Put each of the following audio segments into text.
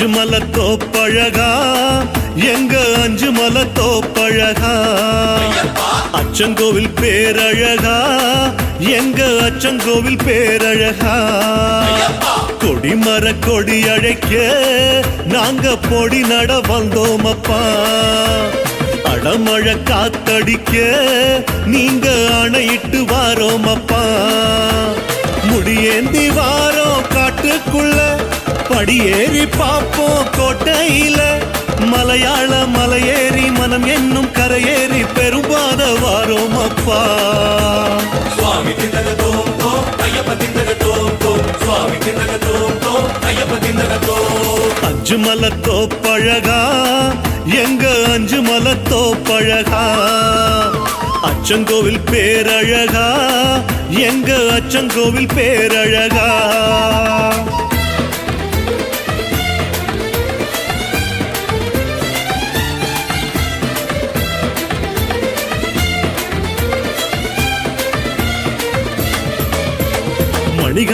அஞ்சு மலை தோப்பழகா எங்க அஞ்சு மலை தோப்பழகா அச்சங்கோவில் பேரழகா எங்க அச்சங்கோவில் பேரழகா கொடிமர கொடி அழைக்க நாங்க பொடி நட வந்தோம் அப்பா அடமழை காத்தடிக்க நீங்க அணையிட்டு வாரோம் அப்பா முடியேந்தி வாரோம் காட்டுக்குள்ள படியேறி பாப்போம் கோட்டையில மலையாள மலையேறி மனம் என்னும் கரையேறி பெரும்பாத வாரோம் அப்பா சுவாமி திண்டகத்தோம் தோம் ஐயப்ப திண்டகத்தோம் தோம் சுவாமி திண்டகத்தோம் தோம் ஐயப்ப திண்டகத்தோம் அஞ்சு மலை தோப்பழகா எங்க அஞ்சு மலை தோப்பழகா அச்சங்கோவில் பேரழகா எங்க அச்சங்கோவில் பேரழகா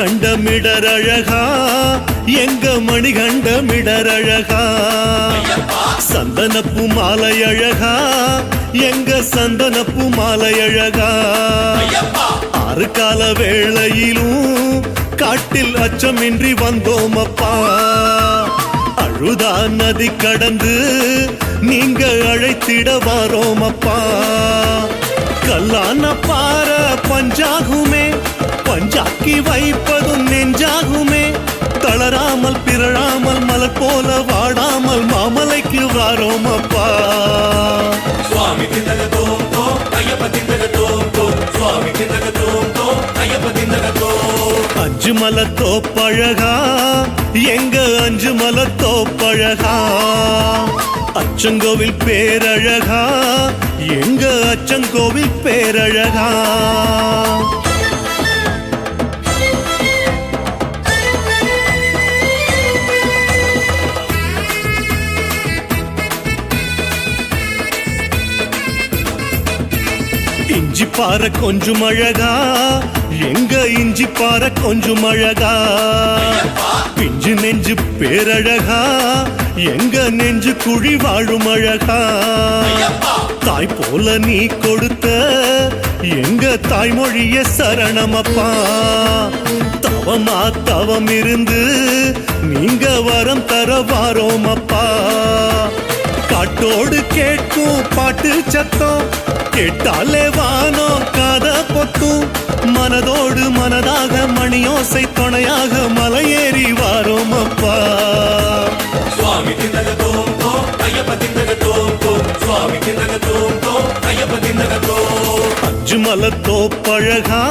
மணிகண்டமிடரழகா எங்க மணிகண்டமிடரழகா சந்தனப்பு மாலை அழகா எங்க சந்தனப்பு மாலை அழகா ஆறு கால வேளையிலும் காட்டில் அச்சமின்றி வந்தோம் அப்பா அழுதா நதி கடந்து நீங்க அழைத்திட வாரோம் அப்பா கல்லான பார பஞ்சாகுமே பஞ்சாக்கி வைப்பதும் நெஞ்சாகுமே தளராமல் பிறழாமல் மலர் போல வாடாமல் மாமலைக்கு வாரோம் அப்பா சுவாமி திண்டகத்தோம் தோம் ஐயப்ப திண்டகத்தோம் தோம் சுவாமி திண்டகத்தோம் தோம் ஐயப்ப திண்டகத்தோம் அஞ்சு மலை தோப்பழகா எங்க அஞ்சு மலை தோப்பழகா அச்சங்கோவில் பேரழகா எங்க அச்சங்கோவில் பேரழகா இஞ்சி பாற கொஞ்சம் அழகா எங்க இஞ்சி பாற கொஞ்சம் அழகா பிஞ்சு நெஞ்சு பேரழகா எங்க நெஞ்சு குழி வாழும் அழகா தாய் போல நீ கொடுத்த எங்க தாய்மொழிய சரணமப்பா தவமா தவம் இருந்து நீங்க வரம் தர வாரோம் அப்பா காட்டோடு கேட்கும் பாட்டு சத்தம் கேட்டாலே வானோ காத பொத்தும் மனதோடு மனதாக மணியோசை துணையாக மலையேறி வாரோம் அப்பா சுவாமி திண்டகத்தோம் தோம் ஐயப்ப திண்டகத்தோம் தோம் சுவாமி திண்டகத்தோம் தோம் ஐயப்ப திண்டகத்தோம் அஞ்சு மலை தோப்பழகா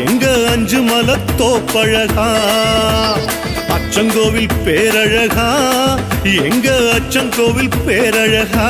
எங்க அஞ்சு மலை தோப்பழகா அச்சங்கோவில் பேரழகா எங்க அச்சங்கோவில் பேரழகா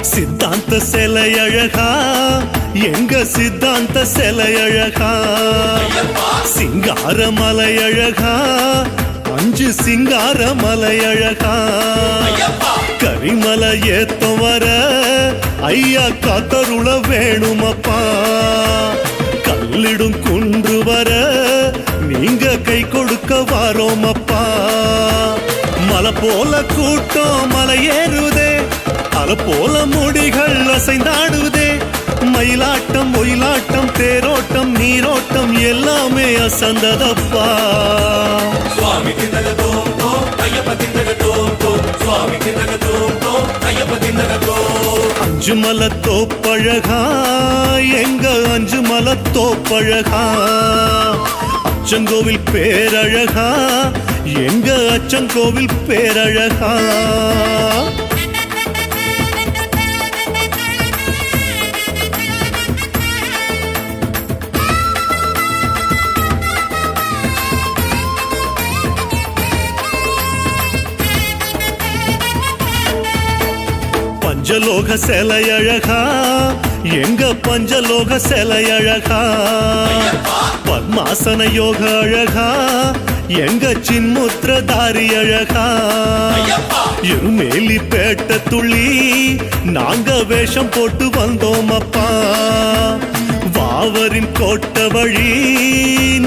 சித்தாந்த சிலை அழகா எங்க சித்தாந்த சிலை அழகா சிங்கார மலை அழகா அஞ்சு சிங்கார மலை அழகா கரிமலை ஏத்தம் வர ஐயா காத்தருள வேணுமப்பா கல்லிடும் குன்று வர நீங்க கை கொடுக்க வாரோம் அப்பா மலை போல கூட்டம் மலை ஏறுதே அல போல முடிகள் அசைந்தாடுதே மயிலாட்டம் ஒயிலாட்டம் தேரோட்டம் நீரோட்டம் எல்லாமே அசந்ததப்பா சுவாமி திண்டகத்தோம் தோம் ஐயப்ப திண்டகத்தோம் தோம் சுவாமி திண்டகத்தோம் தோம் ஐயப்ப திண்டகத்தோம் அஞ்சு மலை தோப்பழகா எங்க அஞ்சு மலை தோப்பழகா அச்சங்கோவில் பேரழகா எங்க அச்சங்கோவில் பேரழகா பஞ்சலோக சிலை அழகா எங்க பஞ்சலோக சிலை அழகா பத்மாசன யோக அழகா எங்க சின்முத்திரதாரி அழகா இருமேலி பேட்ட துள்ளி நாங்க வேஷம் போட்டு வந்தோம் அப்பா வாவரின் கோட்ட வழி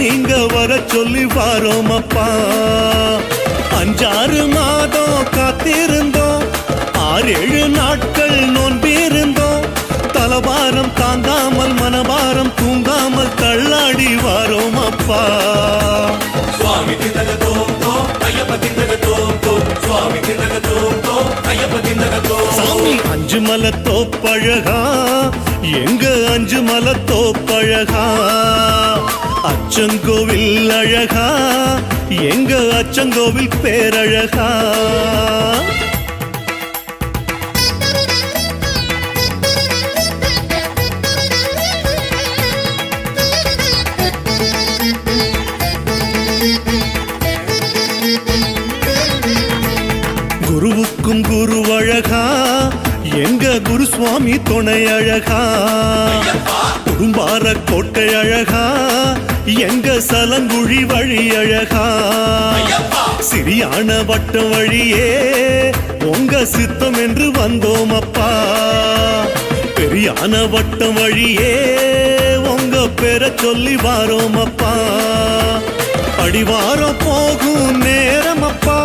நீங்க வர சொல்லி வாரோம் அப்பா 5-6 மாதம் காத்திருந்தோம் 6-7 நாட்கள் நோன்பிருந்தோம் தலபாரம் தாங்காமல் மனபாரம் தூங்காமல் தள்ளாடி வாரோம் அப்பா சுவாமி திந்தக தோம் தோம் ஐயப்ப திந்தக தோம் தோம் சுவாமி திந்தக தோம் தோம் ஐயப்ப திந்தக தோம் சாமி 5 மலை தோப்பழகா எங்க 5 மலை தோப்பழகா அச்சங்கோவில் அழகா எங்க அச்சங்கோவில் பேரழகா குருவுக்கும் குருவழகா எங்க குரு சுவாமி துணை அழகா குறும்பார கோட்டை அழகா எங்க சலங்குழி வழி அழகா சிறியான வட்டம் வழியே உங்க சித்தம் என்று வந்தோம் அப்பா பெரியான வட்டம் வழியே உங்க பேரை சொல்லி வாரோம் அப்பா அடிவாரம் போகும் நேரம் அப்பா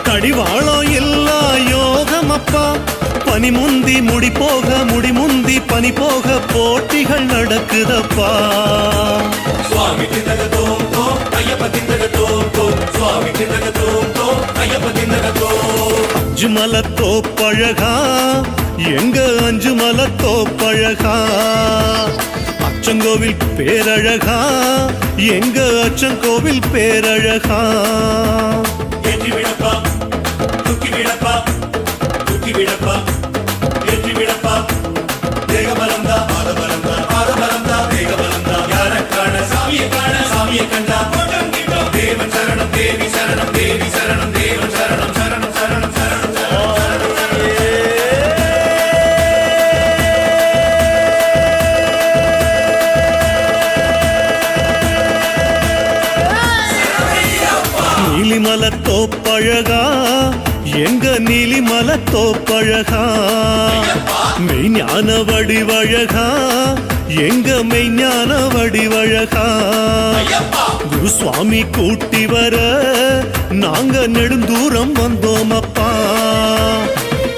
கடிவாளம் இல்லா யோகம் அப்பா பனி முந்தி முடி போக முடி முந்தி பனி போக போட்டிகள் நடக்குதப்பா சுவாமி திந்தக தோம் தோம் ஐயப்ப திந்தக தோம் தோம் சுவாமி திந்தக தோம் தோம் ஐயப்ப திந்தக தோம் 5 மலை தோப்பழகா எங்க 5 மலை தோப்பழகா அச்சங்கோவில் பேரழகா எங்க அச்சங்கோவில் பேரழகா ஏற்றி விடப்பா தூக்கி விடப்பா தூக்கி விடப்பா ஏற்றி விடப்பா தேக பலந்தா பாத பலந்தா பாத பலந்தா தேக பலந்தா யார காண சாமியை கண்டா தேவன் சரணம் தேவி சரணம் தேவி சரணம் தேவன் சரணம் சரணம் சரணம் சரணம் நீலிமலை தோப்பழகா எங்க நீலிமலை தோப்பழகா மெய்ஞான வடிவழகா எங்க மெய்ஞான வடிவழகா குரு சுவாமி கூட்டி வர நாங்க நெடுந்தூரம் வந்தோம் அப்பா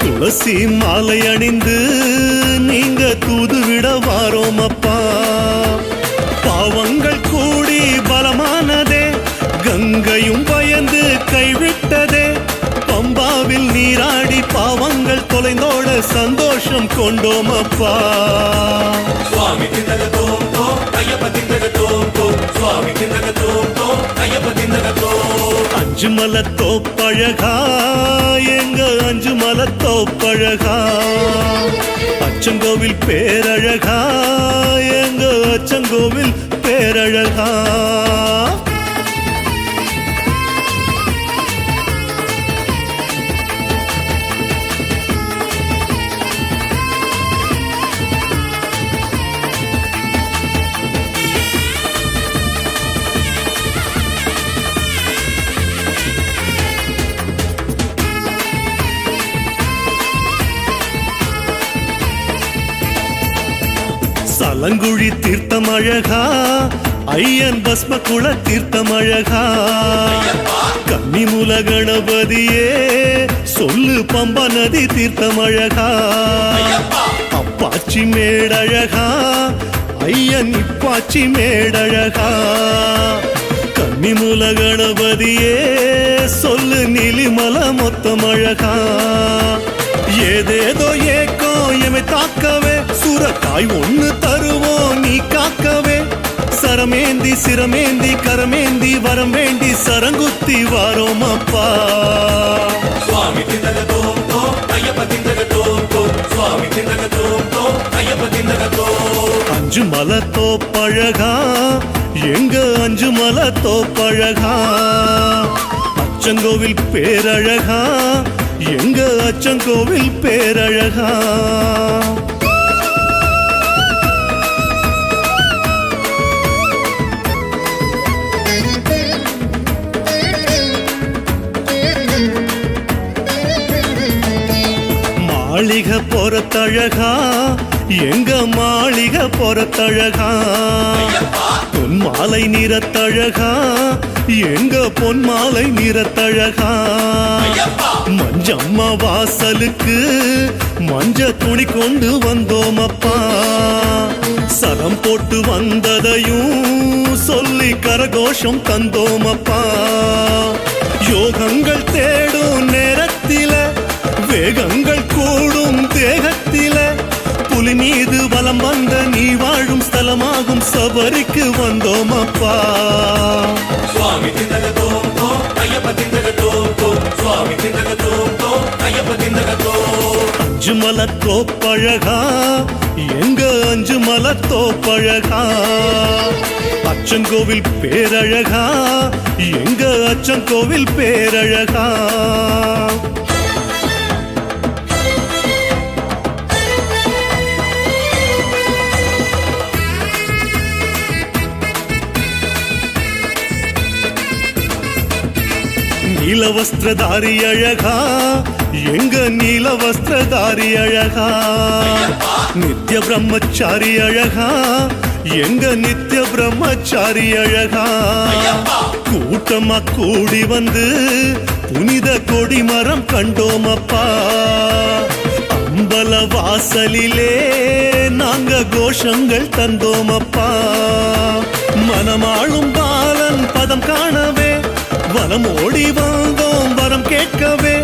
துளசி மாலை அணிந்து நீங்க தூது விட வாரோம் அப்பா பாவங்கள் கூடி பலமானதே கங்கையும் பயந்து கைவிட்டதே பம்பாவில் நீராடி பாவங்கள் தொலைந்தோட சந்தோஷம் கொண்டோம் அப்பா சுவாமி திந்தக தோம் தோம் ஐயப்ப திந்தக தோம் தோம் சுவாமி திந்தக தோம் தோம் ஐயப்ப திந்தக தோம் 5 மலை தோப்பழகா எங்க 5 மலை தோப்பழகா அச்சங்கோவில் பேரழகா எங்க அச்சங்கோவில் பேரழகா சலங்குழி தீர்த்தம் அழகா ஐயன் பஸ்ம குல தீர்த்தம் அழகா கன்னிமூல கணபதியே சொல்லு பம்பா நதி தீர்த்தம் அழகா அப்பாச்சி மேடழகா ஐயன் இப்பாச்சி மேடழகா கன்னிமூல கணபதியே சொல்லு நீலிமல மொத்தம் அழகா ஏதேதோ ஏக்கம் எமை தாக்கவே சுரக்காய் ஒண்ணு தருவோம் நீ காக்கவே சரமேந்தி சிரமேந்தி கரமேந்தி வரம் வேண்டி சரங்குத்தி வாரோம் அப்பா சுவாமி திந்தக தோம் தோம் ஐயப்ப திந்தக தோம் தோம் சுவாமி திந்தக தோம் தோம் ஐயப்ப திந்தக தோம் 5 மலை தோப்பழகா எங்க 5 மலை தோப்பழகா அச்சங்கோவில் பேரழகா எங்க அச்சங்கோவில் பேரழகா. மாளிகை பொறத்தழகா, எங்க மாளிகை பொறத்தழகா. பொன் மாலை நிறத்தழகா, எங்க பொன் மாலை நிறத்தழகா. மஞ்சம்மா வாசலுக்கு மஞ்ச துணி கொண்டு வந்தோம் அப்பா. சரம் போட்டு வந்ததையும் சொல்லி கரகோஷம் தந்தோம் அப்பா. யோகங்கள் தேடும் நேரத்தில வேகங்கள் கூடும் தேகத்தில புலி மீது வலம் வந்த நீ வாழும் ஸ்தலமாகும் சபரிக்கு வந்தோம் அப்பா. சுவாமி திந்தக தோம் தோம் ஐயப்ப திந்தக தோம் தோம் சுவாமி திந்தக தோம் தோம் ஐயப்ப திந்தக தோம். அஞ்சு மலத்தோப்பழகா, எங்க அஞ்சு மலத்தோப்பழகா. அச்சங்கோவில் பேரழகா, எங்க அச்சங்கோவில் பேரழகா. நீலவஸ்திரதாரி அழகா, எங்க நீலவஸ்திரதாரி அழகா. நித்ய பிரம்மச்சாரி அழகா, எங்க நித்ய பிரம்மச்சாரி அழகா. கூட்டமா கூடி வந்து புனித கொடி மரம் கண்டோம் அப்பா. அம்பல வாசலிலே நாங்க கோஷங்கள் தந்தோம் அப்பா. மனமாளும் பாலன் பதம் காணவே வலம் ஓடி வந்தோம் வரம் கேட்கவே.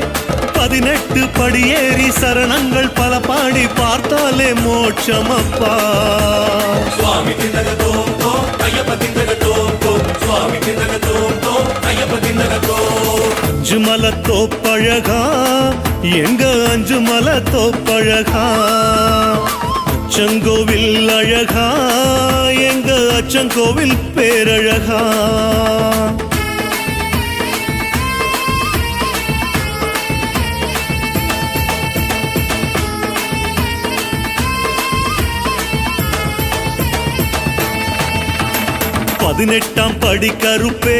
18 படியேறி சரணங்கள் பல பாடி பார்த்தாலே மோட்சம் அப்பா. சுவாமி திந்தக தோம் தோம் ஐயப்ப திந்தக தோம் தோம் சுவாமி திந்தக தோம் தோம் ஐயப்ப திந்தக தோம். அஞ்சு மலத்தோப்பழகா, எங்க அஞ்சு மலத்தோப்பழகா. அச்சங்கோவில் அழகா, எங்க அச்சங்கோவில் பேரழகா. பதினெட்டாம் படி கருப்பே,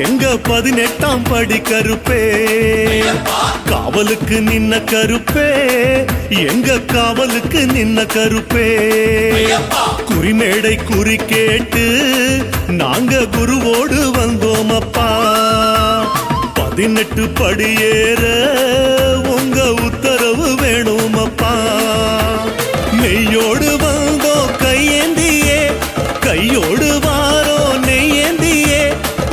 எங்க 18ஆம் படி கருப்பே. காவலுக்கு நின்ன கருப்பே, எங்க காவலுக்கு நின்ன கருப்பே. குறிமேடை குறி கேட்டு நாங்க குருவோடு வந்தோம் அப்பா. 18 படியேற உங்க உத்தரவு வேணும் அப்பா. நெய்யோடு வந்தோம் கையேந்தியே, கையோடு வாரோ நெய்யேந்தியே.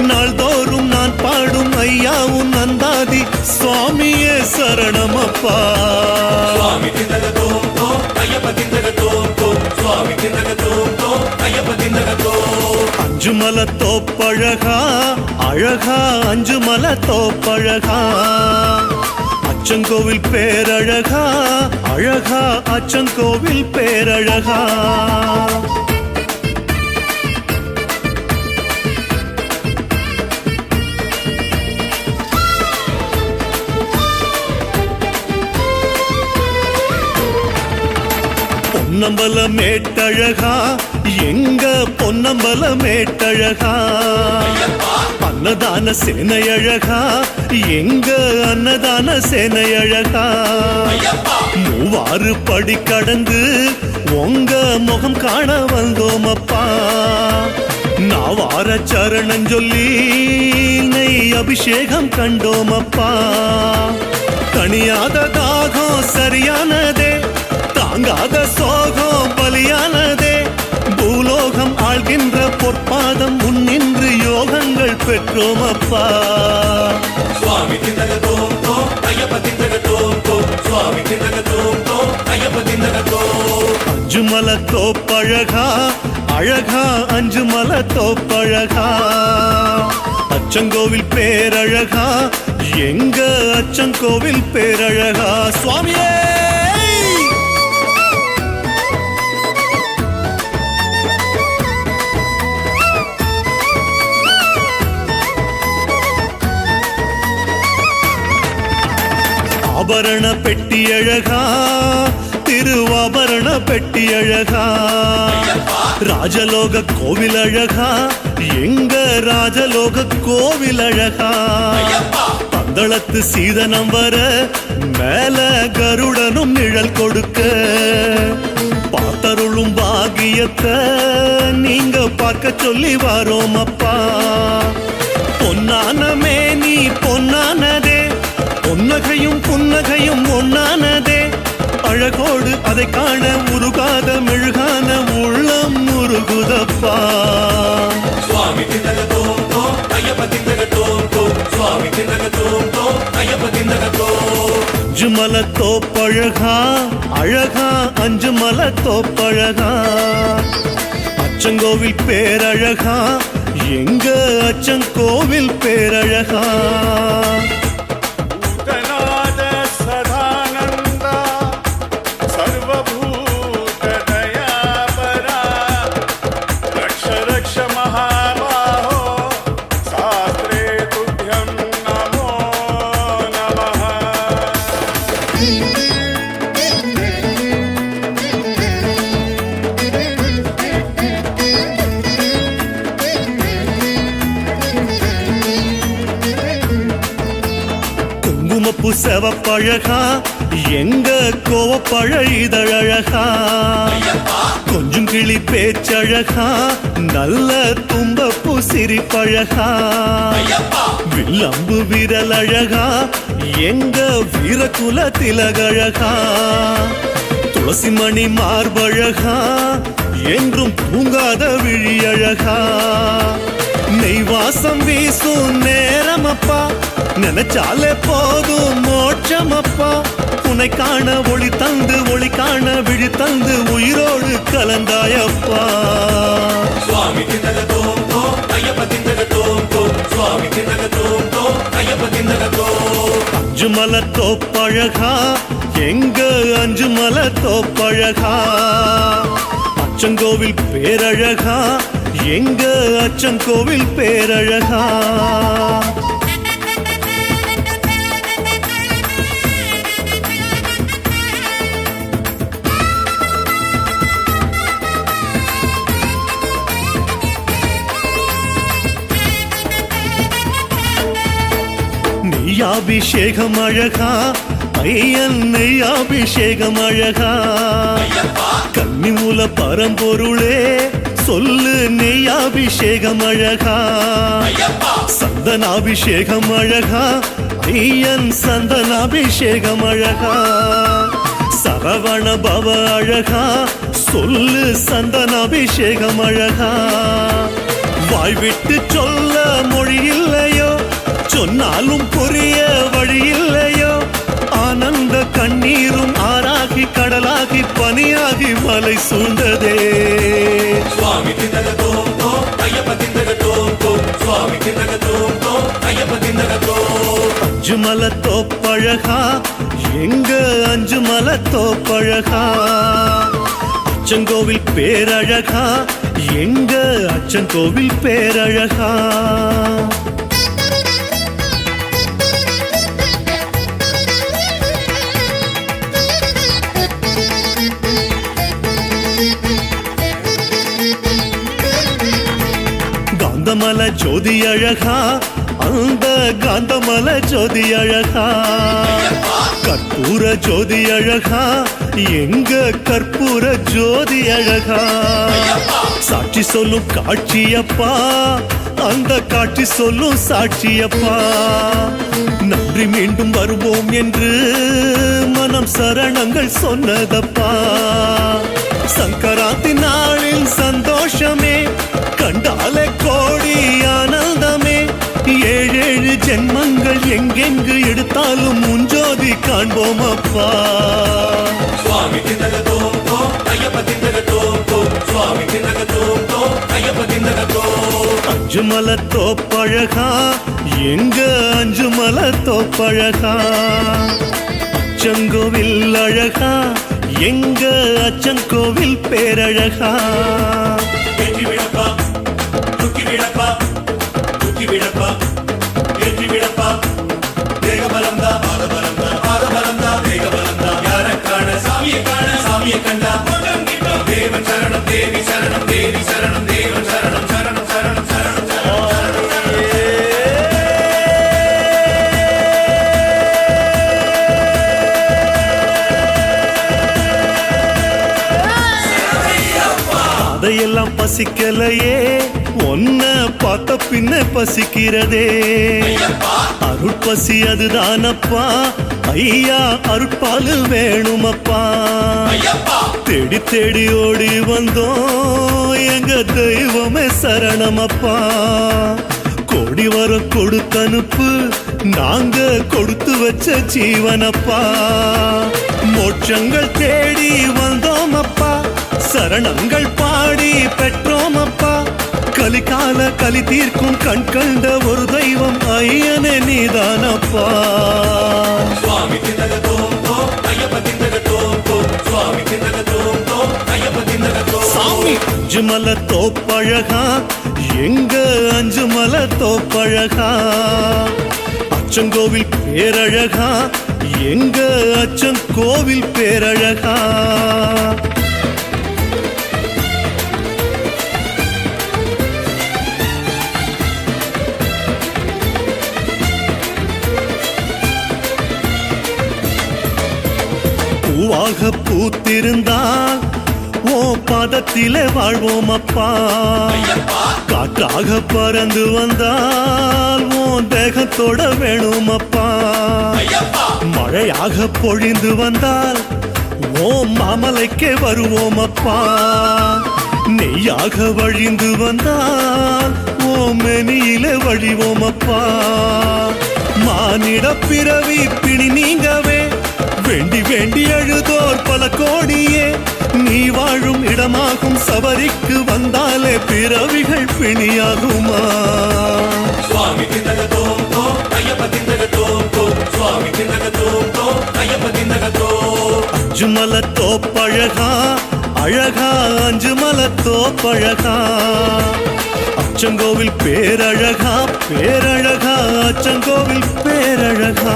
நாள்தோறும் நான் பாடும் ஐயாவும் நந்தாதி சுவாமியே சரணமப்பா. சுவாமி திந்தக தோம் தோம் ஐயப்ப திந்தக தோம் தோம் சுவாமி திந்தக தோம் தோம் ஐயப்ப திந்தக தோம். அஞ்சு மலத்தோப்பழகா அழகா, அஞ்சு மலத்தோப்பழகா. அச்சங்கோவில் பேரழகா அழகா, அச்சங்கோவில் பேரழகா. பொன்னம்பல மேட்டழகா, எங்க பொன்னம்பல மேட்டழகா. அன்னதான சேனையழகா, எங்க அன்னதான சேனையழகா. மூவாறு படி கடந்து உங்க முகம் காண வந்தோம் அப்பா. நாவார சரணம் சொல்லி நெய் அபிஷேகம் கண்டோம் அப்பா. தனியாத தாகம் சரியானதே, தாங்காத சோகம் பலியானதே. பூலோகம் ஆள்கின்ற பொற்பாதம் முன்னின்று யோகங்கள் பெற்றோம் அப்பா. சுவாமி திந்தக தோம் தோம் ஐயப்ப திந்தக தோம் தோம் சுவாமி திந்தக தோம் தோம் ஐயப்ப திந்தக தோம். அஞ்சு மலத்தோப்பழகா அழகா, அஞ்சு மலத்தோப்பழகா. அச்சங்கோவில் பேரழகா, எங்க அச்சங்கோவில் பேரழகா. சுவாமியே ஆபரண பெட்டி அழகா திருவாபரண பெட்டி அழகா ராஜலோக கோவில் அழகா எங்க ராஜலோக கோவில் அழகா பந்தளத்து சீதனம் வர மேல கருடனும் நிழல் கொடுக்க பார்த்தருளும் பாகியத்தை நீங்க பார்க்க சொல்லி வரோம் அப்பா பொன்னான மேனி பொன்னானதே பொன்னகையும் புன்னகையும் ஒன்னானதே அழகோடு அதை காண உருகாத மெழுகான உள்ளம் உருகுதப்பா சுவாமி திந்தகத்தோம் தோம் ஐயப்ப திந்தகத்தோம் தோம் சுவாமி திந்தகத்தோம் தோம் ஐயப்ப திந்தகத்தோம் அஞ்சுமல தோப்பழகா அழகா அஞ்சுமல தோப்பழகா அச்சங்கோவில் பேரழகா எங்க அச்சங்கோவில் பேரழகா भूतनाद सदानंद सर्वभूत दयापरा रक्ष रक्ष महाबाहो शास्त्रे तुभ्यं नमो नमः குங்குமப்பு செவப்பழகா எங்க கோவப்பழ இதழழகா கொஞ்சம் கிளி பேச்சழகா நல்ல தும்பப்பு சிரிப்பழகா வில்லம்பு விரல் அழகா எங்க வீரகுல திலகழகா துளசி மணி மார்பழகா என்றும் தூங்காத விழியழகா நெய்வாசம் வீசும் நேரமப்பா நினைச்சாலே போதும் மோட்சமப்பா உன்னை காண ஒளி தந்து ஒளி காண விழி தந்து உயிரோடு கலந்தாயப்பா சுவாமி திந்தகத்தோம் தோம் ஐயப்ப திந்தகத்தோம் தோம் சுவாமி திந்தகத்தோம் தோம் ஐயப்ப திந்தகத்தோம் அஞ்சுமல தோப்பழகா எங்க அஞ்சுமல தோப்பழகா அச்சங்கோவில் பேரழகா எங்க அச்சங்கோவில் பேரழகா நெய்யாபிஷேகம் அழகா ஐயன் நெய்யாபிஷேகம் அழகா கன்னிமூல பரம்பொருளே சொல்லு நெய்யாபிஷேகம் அழகா சந்தனாபிஷேகம் அழகா ஐயன் சந்தனாபிஷேகம் அழகா சரவண பவ அழகா சொல்லு சந்தனாபிஷேகம் அழகா வாய் விட்டு சொல்ல மொழி இல்லையோ சொன்னாலும் புரிய வழி இல்லையோ ஆனந்த கண்ணீரும் ஆறாகி கடலாகி பனியாகி மலை சூழ்ந்ததே சுவாமி திந்தகத்தோம் தோம் ஐயப்ப திந்தகத்தோம் தோம் சுவாமி திந்தகத்தோம் தோம் ஐயப்ப திந்தகத்தோம் அஞ்சுமல தோப்பழகா எங்க அஞ்சுமல தோப்பழகா அச்சங்கோவில் பேரழகா எங்க அச்சங்கோவில் பேரழகா காந்தமல ஜோதி அழகா அந்த காந்தமல ஜோதி அழகா கற்பூர ஜோதி அழகா எங்க கற்பூர ஜோதி அழகா சாட்சி சொல்லும் காட்சியப்பா அந்த காட்சி சொல்லும் சாட்சியப்பா நன்றி மீண்டும் வருவோம் என்று மனம் சரணங்கள் சொன்னதப்பா சங்கராந்தி நாளில் சந்தோஷமே கண்டாலே கோடி ஆனந்தமே ஏழேழு ஜென்மங்கள் எங்கெங்கு எடுத்தாலும் முஞ்சோதி காண்போம் அப்பா சுவாமி திந்தகத்தோம் தோம் ஐயப்ப திந்தகத்தோம் தோம் சுவாமி திந்தகத்தோம் தோம் ஐயப்ப திந்தகத்தோம் அஞ்சுமல தோப்பழகா எங்க அஞ்சுமல தோப்பழகா அச்சங்கோவில் அழகா எங்க அச்சங்கோவில் பேரழகா ஏற்றி விடப்பா தூக்கி விடப்பா தூக்கி விடப்பா ஏற்றி விடப்பா தேக பலந்தா பாத பலந்தா பாத பலந்தா தேவி சரணம் தேவன் சரணம் சரணம் சரணம் சரணம் சரணம் அதையெல்லாம் பசிக்கலையே ஒன்ன பார்த்த பின்ன பசிக்கிறதே அருட்பசி அதுதானப்பா ஐயா அருட்பாலு வேணுமப்பா தேடி தேடி ஓடி வந்தோம் எங்க தெய்வமே சரணமப்பா கோடி வரம் கொடுத்தனுப்பு நாங்க கொடுத்து வச்ச ஜீவனப்பா மோட்சங்கள் தேடி வந்தோம் அப்பா சரணங்கள் பாடி பெற்றோம் அப்பா கலிகால கலி தீர்க்கும் கண் கண்ட ஒரு தெய்வம் ஐயனே நீதானப்பா சுவாமி திந்தக தோம் தோம் ஐயப்ப திந்தக தோம் தோம் சுவாமி திந்தக தோம் தோம் ஐயப்ப திந்தக தோம் சாமி அஞ்சுமல தோப்பழகா எங்க அஞ்சுமல தோப்பழகா அச்சங்கோவில் பேரழகா எங்க அச்சங்கோவில் பேரழகா பூவாக பூத்திருந்தால் ஓ பாதத்திலே வாழ்வோம் அப்பா காற்றாக பறந்து வந்தால் ஓ தேகத்தோட வேணும் அப்பா மழையாக பொழிந்து வந்தால் ஓ மாமலைக்கே வருவோம் அப்பா நெய்யாக வழிந்து வந்தால் ஓ மெனியிலே வழிவோம் அப்பா மானிட பிறவி பிணி நீங்கவே வேண்டி வேண்டி அழுதோர் பல கோடியே நீ வாழும் இடமாகும் சபரிக்கு வந்தாலே பிறவிகள் பிணியாகுமா சுவாமி திந்தக தோம் தோம் ஐயப்ப திந்தக தோம் தோம் சுவாமி திந்தக தோம் தோம் ஐயப்ப திந்தக தோம் அஞ்சுமல தோப்பழகா அழகா அஞ்சுமல தோப்பழகா அச்சங்கோவில் பேரழகா பேரழகா அச்சங்கோவில் பேரழகா